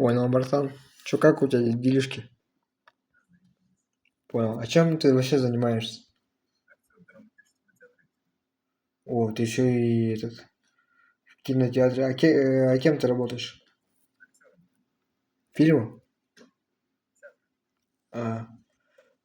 Понял, братан. Чё, как у тебя делишки? Понял. А чем ты вообще занимаешься? О, ты еще и этот, в кинотеатре. А кем ты работаешь? Фильмом? А,